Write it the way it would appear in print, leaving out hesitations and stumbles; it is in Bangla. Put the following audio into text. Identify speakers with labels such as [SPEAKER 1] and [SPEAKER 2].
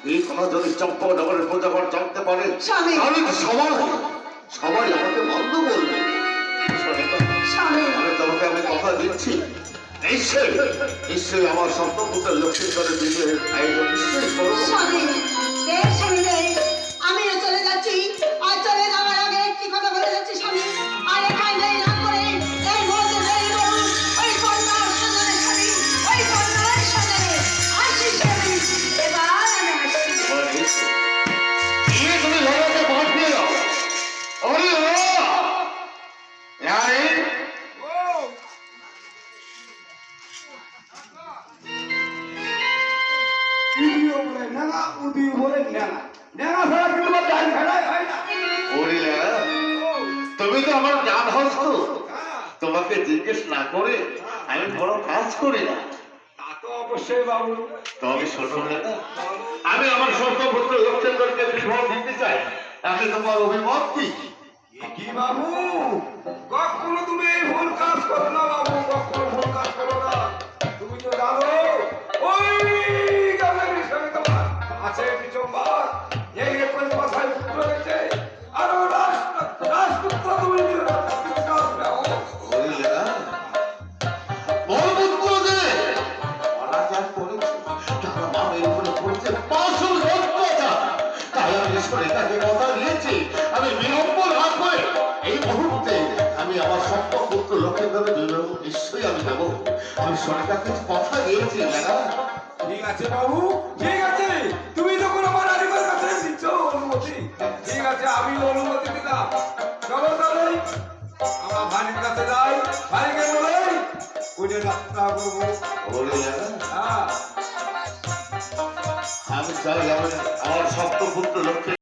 [SPEAKER 1] এই কথা যদি চম্পকনগরের প্রজাগণ জানতে পারে তাহলে তো সবাই সবাই আমাকে বন্ধ করবে। আমি তোমাকে আমি কথা দিচ্ছি, নিশ্চয়ই নিশ্চয়ই আমার সন্তপুত্রের লক্ষ্মীশ্বরের বিজয়ের আয়োজন নিশ্চয়ই করবো।
[SPEAKER 2] আমিও চলে যাচ্ছি, আর চলে যাওয়ার আগে একটি কথা বলে যাচ্ছি স্বামী, আর এখানে দেরি না করে এই মুহূর্তে বেরিয়ে পড়ুন। ওই কন্যার সজনে স্বামী, ওই কন্যার সজনে আসি স্বামী। এবার আমি আসছি।
[SPEAKER 1] তুমি ঘরেতে পথ দিয়ে দাও। ওরে তুমি তো আমার জান হস, তোমাকে জিজ্ঞেস না করে আমি বড় কাজ করি না।
[SPEAKER 3] অবশ্যই বাবু,
[SPEAKER 1] তবে শোনো না, আমি আমার সন্তপুত্র লক্ষ্মীন্দরকে বিবাহ দিতে চাই। আমি তোমার অভিমত কি?
[SPEAKER 3] কি বাবু, কখনো তুমি এই ভুল কাজ করো না বাবু, কখনো ভুল কাজ করো না। তুমি তো জানো ওই গ্রামের বিষয়ে তোমার আছে বিচম্বার, এই একই কথায় পুত্র হয়েছে, আর রাজপুত্র তুমি
[SPEAKER 1] আমি বিলম্বন হাত করে এই মুহূর্তে আমি আমার সপ্তপুত্র লক্ষ্মীন্দরের বিবাহ নিশ্চয়ই আমি দেবো। আমি সরকার কিছু কথা দিয়েছি।
[SPEAKER 3] ঠিক আছে বাবু, ঠিক আছে, তুমি যখন আমার আরিমার কাছে দিচ্ছ অনুমতি, ঠিক আছে, আমি অনুমতি দিলাম। চলো তাহলে আমার ভাইয়ের কাছে যাই, ভাইকে বলে ওইটা যাত্রা করবো।
[SPEAKER 1] আমি চাই আমার সপ্তপুত্র লক্ষ্মী